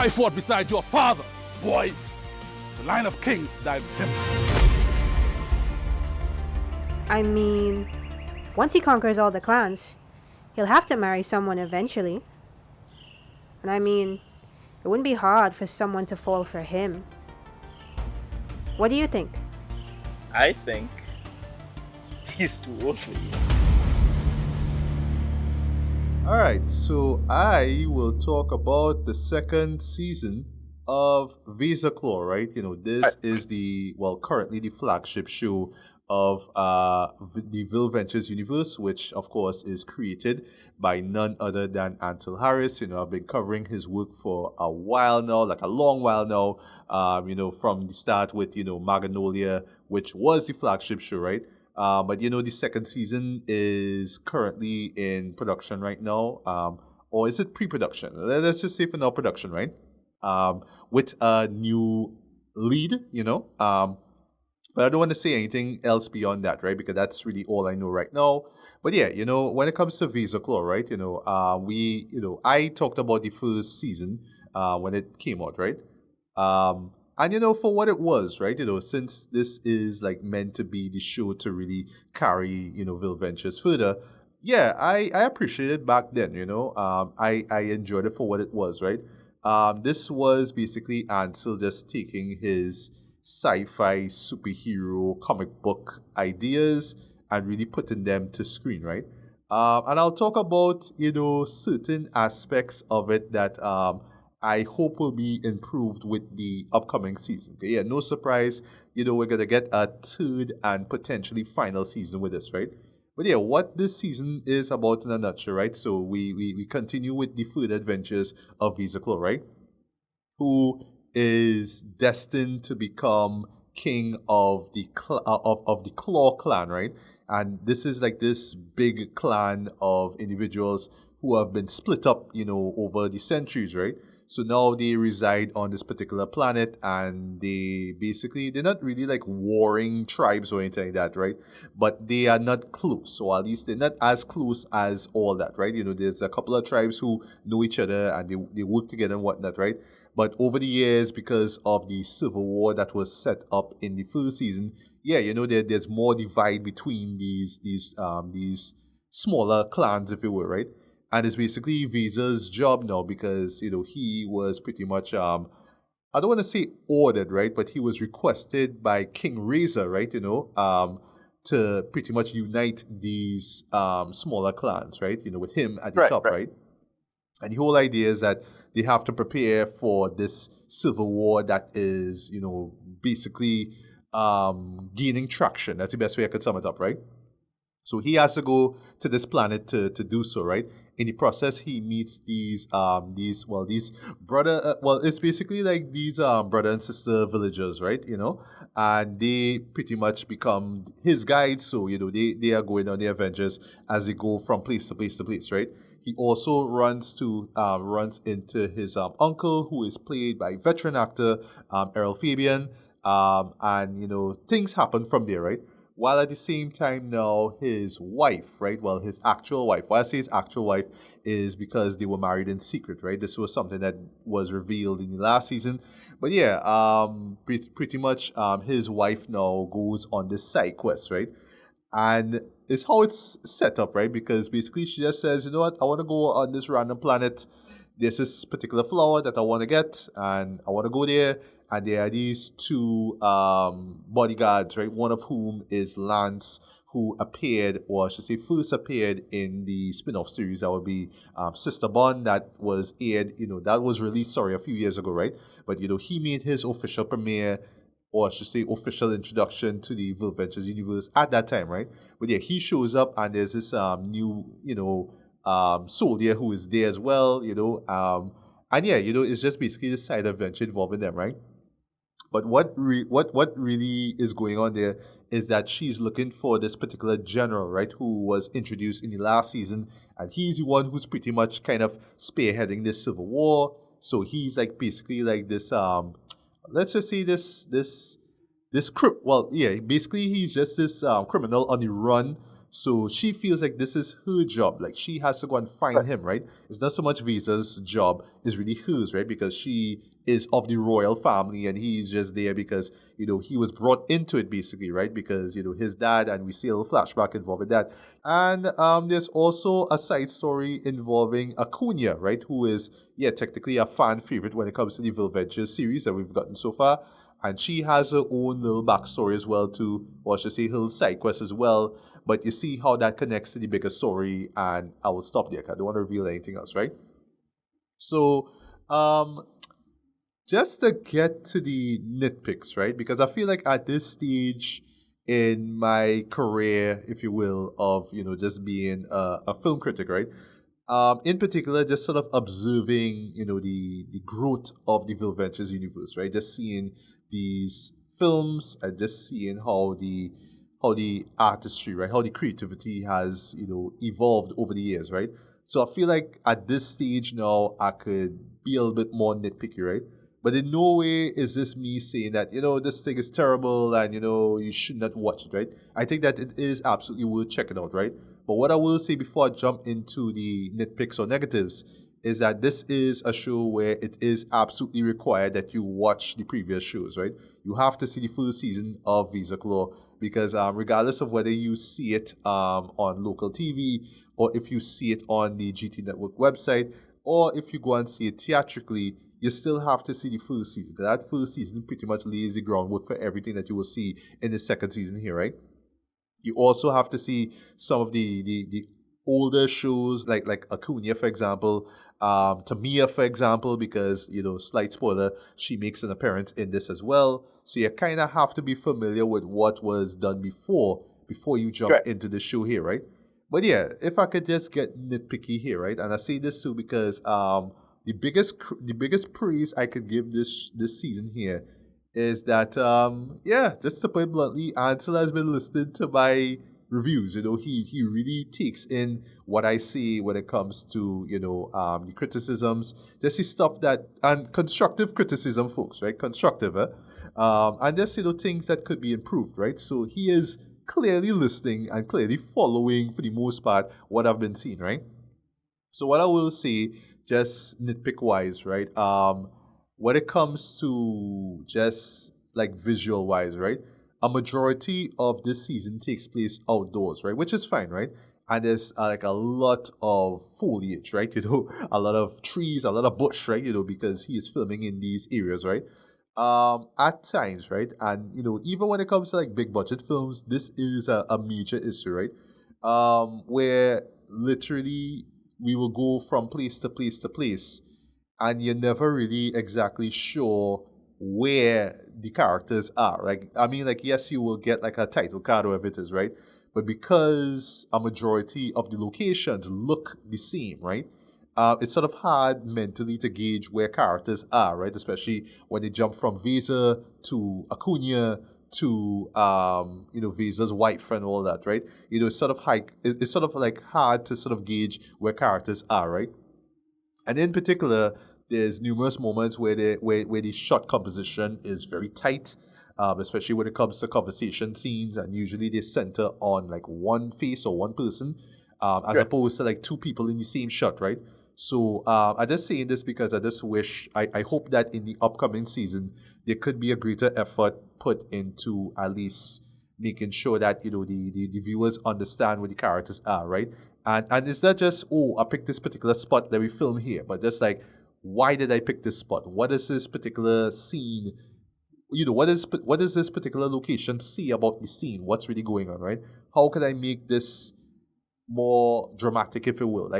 I fought beside your father, boy. The line of kings died with him. I mean, once he conquers all the clans, he'll have to marry someone eventually. And I mean, it wouldn't be hard for someone to fall for him. What do you think? I think he's too old for you. Alright, so I will talk about the second season of Vaser Claw, right? You know, this is currently the flagship show of the Vil Ventures universe, which of course is created by none other than Ansel Harris. You know, I've been covering his work for a while now, like a long while now. You know, from the start with, you know, Magnolia, which was the flagship show, right? But you know, the second season is currently in production right now. Or is it pre-production? Let's just say for now production, right? With a new lead, you know. But I don't want to say anything else beyond that, right? Because that's really all I know right now. But yeah, you know, when it comes to Vaser Claw, right? You know, I talked about the first season when it came out, right? And you know, for what it was, right? You know, since this is like meant to be the show to really carry, you know, Vil Ventures further, yeah, I appreciated it back then, you know. I enjoyed it for what it was, right? This was basically Ansel just taking his sci-fi superhero comic book ideas and really putting them to screen, right? And I'll talk about, you know, certain aspects of it that I hope will be improved with the upcoming season. Okay? Yeah, no surprise, you know, we're going to get a third and potentially final season with this, right? But yeah, what this season is about in a nutshell, right? So we continue with the further adventures of Vaser Claw, right? Who is destined to become king of the of the Claw clan, right? And this is like this big clan of individuals who have been split up, you know, over the centuries, right? So now they reside on this particular planet, and they're not really like warring tribes or anything like that, right? But they are not close, or at least they're not as close as all that, right? You know, there's a couple of tribes who know each other and they work together and whatnot, right? But over the years, because of the civil war that was set up in the first season, yeah, you know, there's more divide between these smaller clans, if you will, right? And it's basically Vaser's job now because, you know, he was pretty much, I don't want to say ordered, right? But he was requested by King Razor, right? You know, to pretty much unite these smaller clans, right? You know, with him at the top, right? And the whole idea is that they have to prepare for this civil war that is, you know, basically gaining traction. That's the best way I could sum it up, right? So he has to go to this planet to do so, right? In the process, he meets these brother. It's basically like these brother and sister villagers, right? You know, and they pretty much become his guides. So you know, they are going on the adventures as they go from place to place to place, right? He also runs into his uncle, who is played by veteran actor Errol Fabian, and you know, things happen from there, right? While at the same time now, his wife, right? Well, his actual wife. Why I say his actual wife is because they were married in secret, right? This was something that was revealed in the last season. But yeah, pretty much his wife now goes on this side quest, right? And it's how it's set up, right? Because basically she just says, you know what, I want to go on this random planet. There's this particular flower that I want to get, and I want to go there. And there are these two bodyguards, right? One of whom is Lance, who appeared, or I should say first appeared in the spin-off series that would be Sister Bond, that was aired, you know, that was released, a few years ago, right? But, you know, he made his official premiere, or I should say official introduction to the Vil Ventures universe at that time, right? But yeah, he shows up and there's this new, you know, soldier who is there as well, you know, and yeah, you know, it's just basically the side adventure involving them, right? But what really is going on there is that she's looking for this particular general, right, who was introduced in the last season, and he's the one who's pretty much kind of spearheading this civil war. So he's like basically like this, let's just say this basically he's just this criminal on the run. So she feels like this is her job. Like she has to go and find him, right? It's not so much Visa's job, it's really hers, right? Because she is of the royal family and he's just there because, he was brought into it basically, right? Because, his dad, and we see a little flashback involved with that. And there's also a side story involving Acuna, right? Who is, technically a fan favorite when it comes to the Villeventures series that we've gotten so far. And she has her own little backstory as well too, or I should say her little side quest as well. But you see how that connects to the bigger story, and I will stop there 'cause I don't want to reveal anything else, right? So, just to get to the nitpicks, right? Because I feel like at this stage in my career, if you will, of just being a film critic, right? In particular, just sort of observing, the growth of the Villeventures universe, right? Just seeing these films and just seeing how the artistry, right, how the creativity has, evolved over the years, right? So I feel like at this stage now, I could be a little bit more nitpicky, right? But in no way is this me saying that, this thing is terrible and, you should not watch it, right? I think that it is absolutely worth checking out, right? But what I will say before I jump into the nitpicks or negatives is that this is a show where it is absolutely required that you watch the previous shows, right? You have to see the full season of Vaser Claw because regardless of whether you see it on local TV or if you see it on the GT Network website or if you go and see it theatrically, you still have to see the full season. That full season pretty much lays the groundwork for everything that you will see in the second season here, right? You also have to see some of the older shows like Acuna, for example, Tamia, for example, because, slight spoiler, she makes an appearance in this as well. So you kind of have to be familiar with what was done before you jump Right. into the show here, right? But yeah, if I could just get nitpicky here, right? And I say this too because the biggest praise I could give this season here is that just to put it bluntly, Ansel has been listening to my reviews. He really takes in what I see when it comes to the criticisms, just the stuff that and constructive criticism, folks, right? Constructive, and just things that could be improved, right? So he is clearly listening and clearly following for the most part what I've been seeing, right? So what I will say, just nitpick wise, right? When it comes to just like visual wise, right? A majority of this season takes place outdoors, right? Which is fine, right? And there's like a lot of foliage, right? A lot of trees, a lot of bush, right? Because he is filming in these areas, right? At times, right? And even when it comes to like big budget films, this is a major issue, right? Where literally we will go from place to place to place, and you're never really exactly sure where the characters are. Like, I mean, like, yes, you will get like a title card or whatever it is, right? But because a majority of the locations look the same, right? It's sort of hard mentally to gauge where characters are, right? Especially when they jump from Vaser to Acuna to Vaser's wife and all that, right? It's sort of it's sort of like hard to sort of gauge where characters are, right? And in particular, there's numerous moments where the shot composition is very tight, especially when it comes to conversation scenes, and usually they center on like one face or one person, as opposed to like two people in the same shot, right? So I'm just saying this because I just wish, I hope that in the upcoming season, there could be a greater effort put into at least making sure that, the viewers understand where the characters are, right? And it's not just, oh, I picked this particular spot that we film here, but just like, why did I pick this spot? What is this particular scene? What does this particular location say about the scene? What's really going on, right? How can I make this more dramatic, if you will?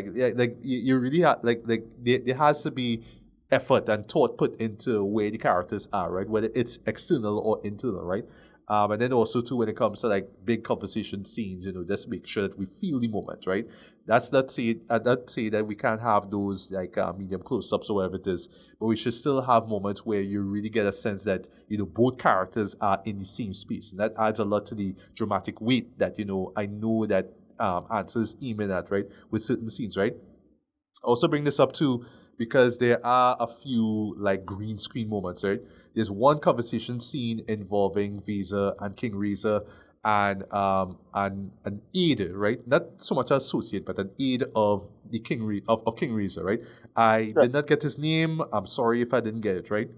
You really have there has to be effort and thought put into where the characters are, right? Whether it's external or internal, right? And then also too, when it comes to like big conversation scenes, just make sure that we feel the moment, right? That's not say that we can't have those like medium close-ups or whatever it is, but we should still have moments where you really get a sense that both characters are in the same space, and that adds a lot to the dramatic weight that I know that Answer's aiming at, right, with certain scenes, right? Also bring this up too because there are a few like green screen moments, right? There's one conversation scene involving Vaser and King Razor, and an aide, right? Not so much associate, but an aide of the of King Reza, right? I Right. did not get his name. I'm sorry if I didn't get it right.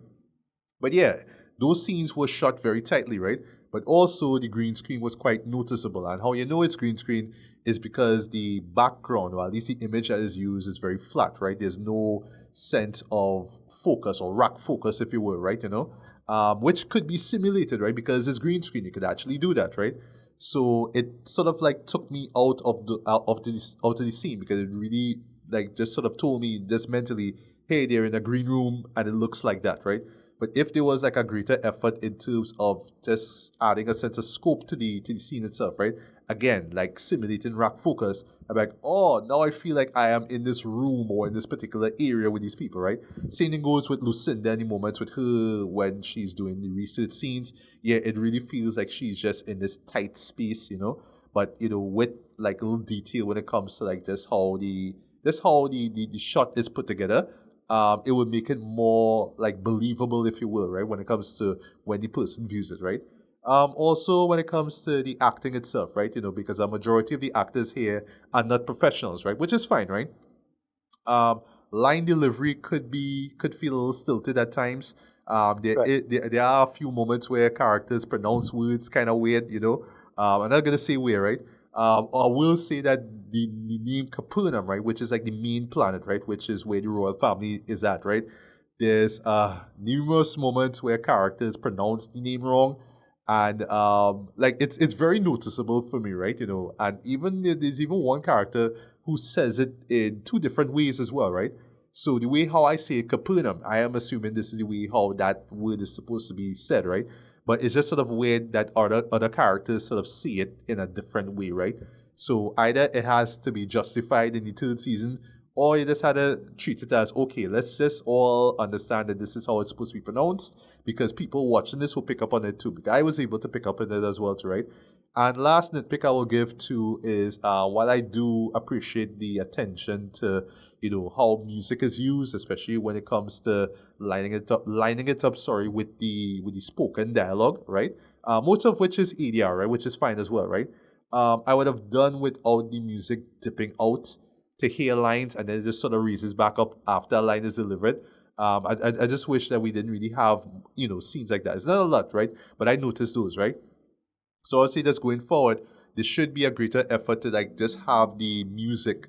But yeah, those scenes were shot very tightly, right? But also the green screen was quite noticeable. And how you know it's green screen is because the background, or at least the image that is used, is very flat, right? There's no sense of focus or rack focus, if you will, right? Which could be simulated, right? Because it's green screen, you could actually do that, right? So it sort of like took me out of the scene because it really like just sort of told me just mentally, hey, they're in a green room and it looks like that, right? But if there was like a greater effort in terms of just adding a sense of scope to the scene itself, right? Again, like simulating rack focus, I'm like, oh, now I feel like I am in this room or in this particular area with these people, right? Same thing goes with Lucinda in the moments with her when she's doing the research scenes. Yeah, it really feels like she's just in this tight space, But with like a little detail when it comes to like just how the shot is put together, it would make it more like believable, if you will, right? When it comes to when the person views it, right? Also, when it comes to the acting itself, right? Because a majority of the actors here are not professionals, right? Which is fine, right? Um, Line delivery could feel a little stilted at times. Right. There are a few moments where characters pronounce words kind of weird. I'm not gonna say where, right? I will say that the name Capernaum, right, which is like the main planet, right, which is where the royal family is at, right. There's numerous moments where characters pronounce the name wrong, and like it's very noticeable for me, right? And even there's even one character who says it in two different ways as well, right? So the way how I say Capernaum, I am assuming this is the way how that word is supposed to be said, right? But it's just sort of weird that other characters sort of see it in a different way, right? So either it has to be justified in the third season, or you just had to treat it as, okay, let's just all understand that this is how it's supposed to be pronounced, because people watching this will pick up on it too. Because I was able to pick up on it as well too, right? And last nitpick I will give to is while I do appreciate the attention to how music is used, especially when it comes to lining it up, sorry, with the spoken dialogue, right? Most of which is ADR, right, which is fine as well, right? I would have done without the music dipping out to hear lines and then it just sort of raises back up after a line is delivered. I just wish that we didn't really have scenes like that. It's not a lot, right? But I noticed those, right? So I'll say just going forward, there should be a greater effort to like just have the music,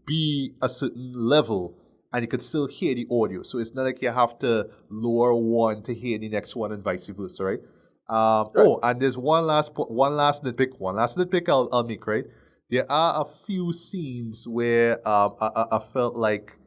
be a certain level and you could still hear the audio. So it's not like you have to lower one to hear the next one and vice versa, right? Right. And there's one last nitpick I'll make, right? There are a few scenes where I felt like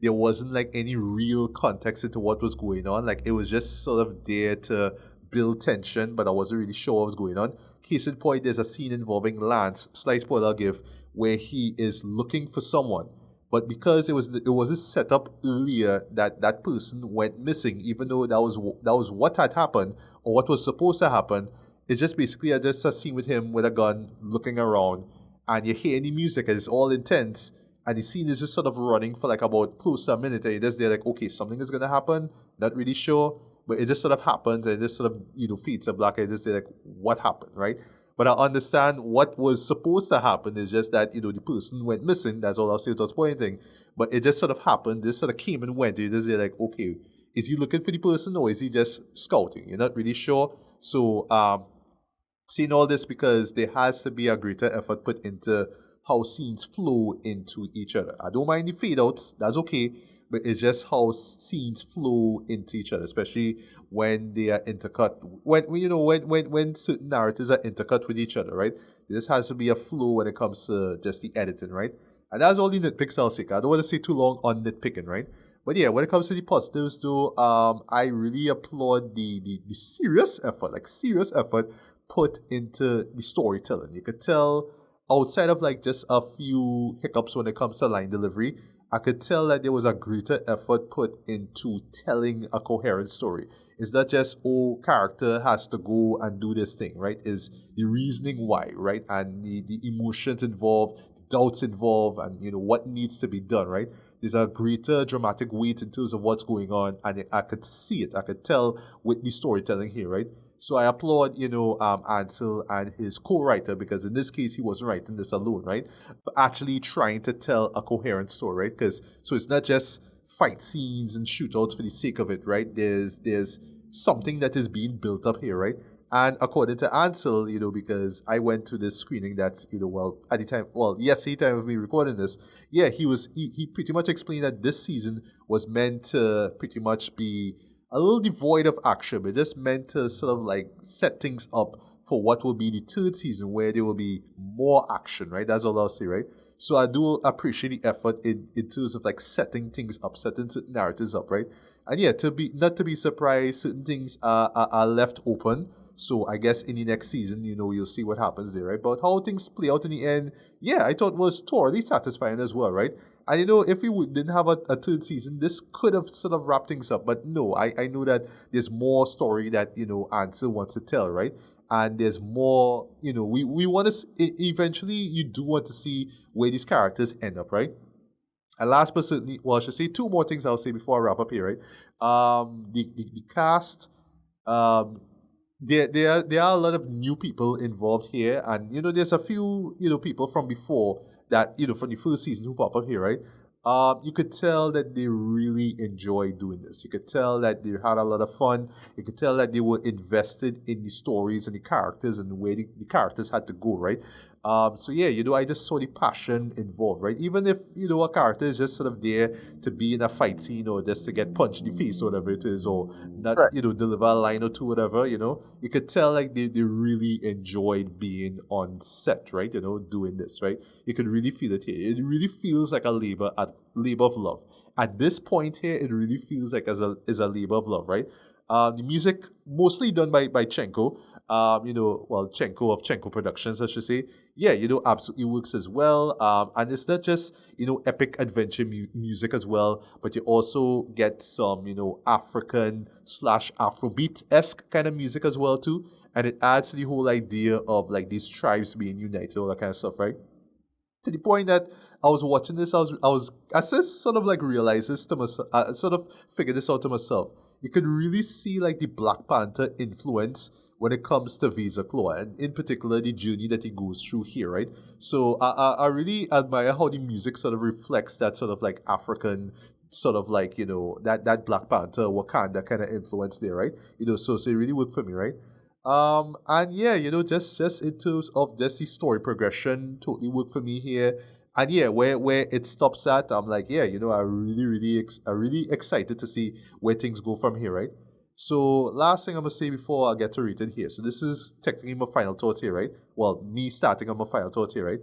there wasn't like any real context into what was going on. Like it was just sort of there to build tension, but I wasn't really sure what was going on. Case in point, there's a scene involving Lance, slight spoiler I'll give, where he is looking for someone. But because it was set up earlier that that person went missing, even though that was what had happened or what was supposed to happen, it's just basically just a scene with him with a gun looking around, and you hear the music and it's all intense, and the scene is just sort of running for like about close to a minute, and you're just there like, okay, something is gonna happen, not really sure, but it just sort of happens and it just sort of fades to black, and you're just there like, what happened, right? But I understand what was supposed to happen is just that, the person went missing. That's all I'll say without spoiling. But it just sort of happened. This sort of came and went. You just like, okay, is he looking for the person or is he just scouting? You're not really sure. So, seeing all this because there has to be a greater effort put into how scenes flow into each other. I don't mind the fade outs. That's okay. But it's just how scenes flow into each other, especially when they are intercut. When certain narratives are intercut with each other, right? This has to be a flow when it comes to just the editing, right? And that's all the nitpicks I'll say. I don't want to stay too long on nitpicking, right? But yeah, when it comes to the positives, though, I really applaud the serious effort put into the storytelling. You could tell outside of like just a few hiccups when it comes to line delivery, I could tell that there was a greater effort put into telling a coherent story. It's not just, oh, character has to go and do this thing, right? Is the reasoning why, right? And the emotions involved, the doubts involved, and what needs to be done, right? There's a greater dramatic weight in terms of what's going on, and I could see it. I could tell with the storytelling here, right? So I applaud, Ansel and his co-writer, because in this case he wasn't writing this alone, right? But actually trying to tell a coherent story, right? Because so it's not just fight scenes and shootouts for the sake of it, right? There's something that is being built up here, right? And according to Ansel, because I went to this screening that, at the time, yesterday time of me recording this, yeah, he pretty much explained that this season was meant to pretty much be a little devoid of action, but just meant to sort of like set things up for what will be the third season, where there will be more action, right? That's all I'll say, right? So I do appreciate the effort in terms of like setting things up, setting certain narratives up, right? And yeah, to be not to be surprised, certain things are left open. So I guess in the next season, you'll see what happens there, right? But how things play out in the end, yeah, I thought was thoroughly satisfying as well, right? And if we didn't have a third season, this could have sort of wrapped things up. But no, I know that there's more story that, Ansel wants to tell, right? And there's more, we want to, eventually you do want to see where these characters end up, right? And last but certainly, well, I should say two more things I'll say before I wrap up here, right? The cast, there are a lot of new people involved here, and there's a few people from before that from the first season who pop up here, right? You could tell that they really enjoy doing this. You could tell that they had a lot of fun. You could tell that they were invested in the stories and the characters and the way the characters had to go, right? So yeah, I just saw the passion involved, right? Even if a character is just sort of there to be in a fight scene or just to get punched in the face or whatever it is, or not, Right. deliver a line or two, whatever, you could tell like they really enjoyed being on set, right? Doing this, right? You could really feel it here. It really feels like a labor of love. At this point here, it really feels like is a labor of love, right? The music mostly done by Chenko. Chenko of Chenko Productions, I should say. Yeah, absolutely works as well. And it's not just, epic adventure music as well, but you also get some, African slash Afrobeat-esque kind of music as well, too. And it adds to the whole idea of, like, these tribes being united, all that kind of stuff, right? To the point that I was watching this, I just sort of like realized this to myself, sort of figured this out to myself. You could really see like the Black Panther influence when it comes to Vaser Claw, and in particular the journey that he goes through here, right? So I really admire how the music sort of reflects that sort of like African sort of like that Black Panther Wakanda kind of influence there, right? So it really worked for me, right? And yeah, just in terms of just the story progression, totally worked for me here. And yeah, where it stops at, I'm like, yeah, I really excited to see where things go from here, right? So last thing I'm gonna say before I get to rate it here. So this is technically my final thoughts here, right? Well, me starting on my final thoughts here, right?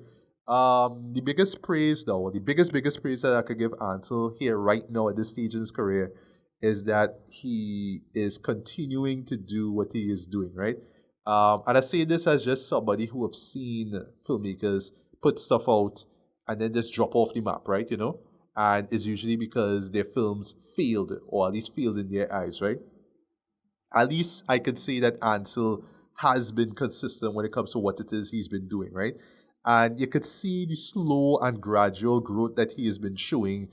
The biggest praise though, the biggest praise that I could give Ansel here right now at this stage in his career is that he is continuing to do what he is doing, right? And I say this as just somebody who have seen filmmakers put stuff out and then just drop off the map, right? And it's usually because their films failed, or at least failed in their eyes, right? At least I could say that Ansel has been consistent when it comes to what it is he's been doing, right? And you could see the slow and gradual growth that he has been showing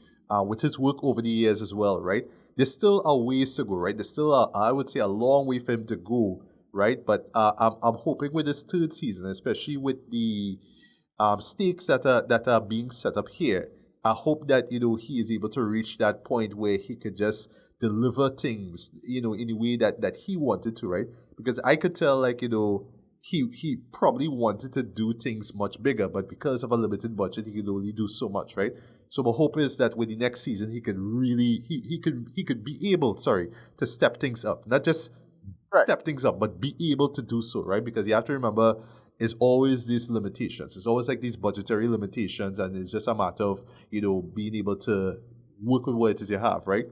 with his work over the years as well, right? There's still a ways to go, right? There's still, I would say, a long way for him to go, right? But I'm hoping with this third season, especially with the stakes that are being set up here, I hope that he is able to reach that point where he could just deliver things in a way that he wanted to, right? Because I could tell like he probably wanted to do things much bigger, but because of a limited budget, he could only do so much, right? So my hope is that with the next season, he could really he could be able, to step things up, not just Right. step things up, but be able to do so, right? Because you have to remember, it's always these limitations. It's always like these budgetary limitations, and it's just a matter of being able to work with what it is you have, right?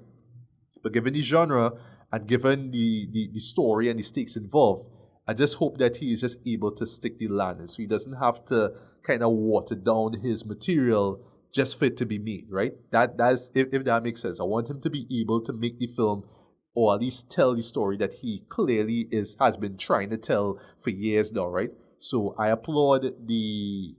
But given the genre and given the story and the stakes involved, I just hope that he is just able to stick the landing, so he doesn't have to kind of water down his material just for it to be made, right? That's if that makes sense. I want him to be able to make the film, or at least tell the story that he clearly has been trying to tell for years now, right? So I applaud the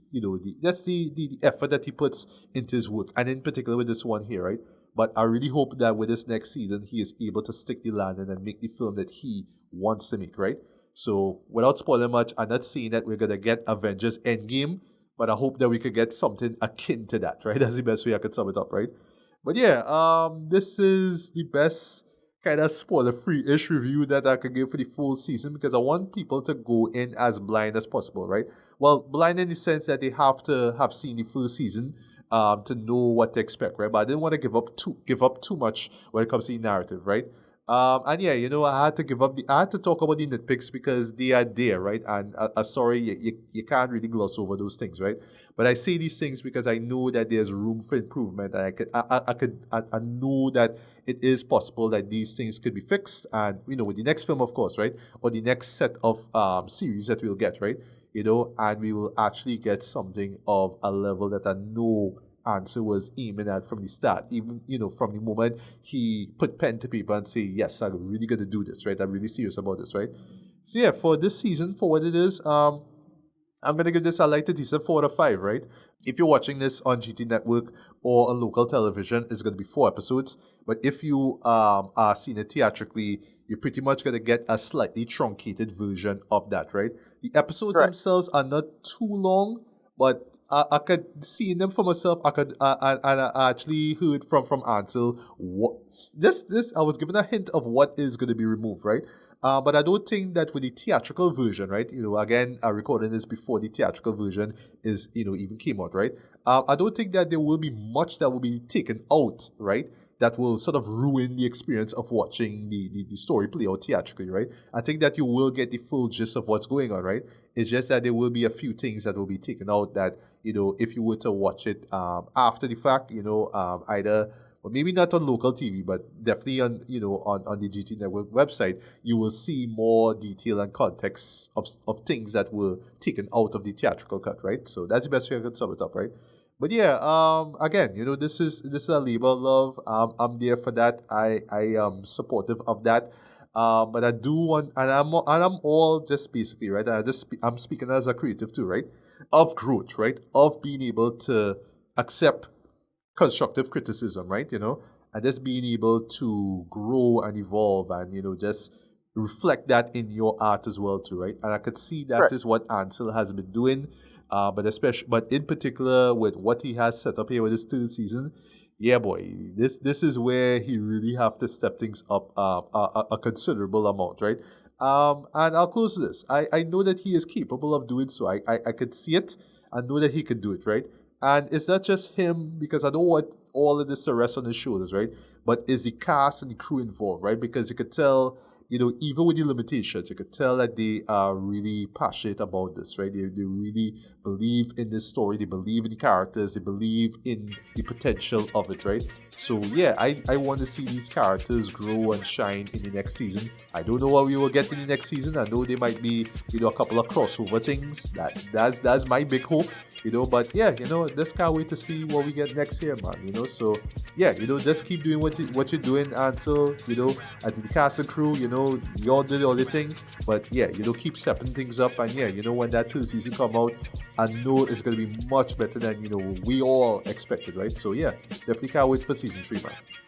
effort that he puts into his work, and in particular with this one here, right? But I really hope that with this next season, he is able to stick the landing and make the film that he wants to make, right? So without spoiling much, I'm not saying that we're gonna get Avengers Endgame, but I hope that we could get something akin to that, right? That's the best way I could sum it up, right? But yeah, this is the best kind of spoiler-free-ish review that I could give for the full season because I want people to go in as blind as possible, right? Well, blind in the sense that they have to have seen the full season to know what to expect, right? But I didn't want to give up too much when it comes to the narrative, right? And yeah, I had to I had to talk about the nitpicks because they are there, right? And sorry, you can't really gloss over those things, right? But I say these things because I know that there's room for improvement, and I know that it is possible that these things could be fixed, and with the next film, of course, right, or the next set of series that we'll get, right, and we will actually get something of a level that I know Ansel was aiming at from the start, even from the moment he put pen to paper and say, yes, I'm really gonna do this, right? I'm really serious about this, right? So yeah, for this season, for what it is, I'm gonna give this a light to decent 4 out of 5, right? If you're watching this on GT Network or on local television, it's gonna be 4 episodes. But if you are seeing it theatrically, you're pretty much gonna get a slightly truncated version of that, right? The episodes themselves are not too long, but I could see them for myself. And I actually heard from Ansel what this I was given a hint of what is going to be removed, right? But I don't think that with the theatrical version, right? Again, I recorded this before the theatrical version is even came out, right? I don't think that there will be much that will be taken out, right? That will sort of ruin the experience of watching the story play out theatrically, right? I think that you will get the full gist of what's going on, right? It's just that there will be a few things that will be taken out that, if you were to watch it after the fact, either, or maybe not on local TV, but definitely on, on the GT Network website, you will see more detail and context of things that were taken out of the theatrical cut, right? So that's the best way I could sum it up, right? But yeah, again, this is a labor of love. I'm there for that. I am supportive of that. But I do want, and I'm all just basically, right. I'm speaking as a creative too, right? Of growth, right? Of being able to accept constructive criticism, right? And just being able to grow and evolve, and just reflect that in your art as well too, right? And I could see that is what Ansel has been doing. But in particular with what he has set up here with this third season, yeah, boy, this is where he really have to step things up a considerable amount, right? And I'll close this. I know that he is capable of doing so. I could see it. I know that he could do it, right? And it's not just him, because I don't want all of this to rest on his shoulders, right? But is the cast and the crew involved, right? Because you could tell, even with the limitations, you could tell that they are really passionate about this, right? They really believe in this story. They believe in the characters. They believe in the potential of it, right? So yeah, I want to see these characters grow and shine in the next season. I don't know what we will get in the next season. I know there might be, a couple of crossover things. That's my big hope. But yeah, just can't wait to see what we get next year, man. So yeah, just keep doing what you're doing, Ansel. At the cast and crew, y'all did all the thing. But yeah, keep stepping things up, and yeah, when that third season come out, I know it's gonna be much better than we all expected, right? So yeah, definitely can't wait for season 3, man.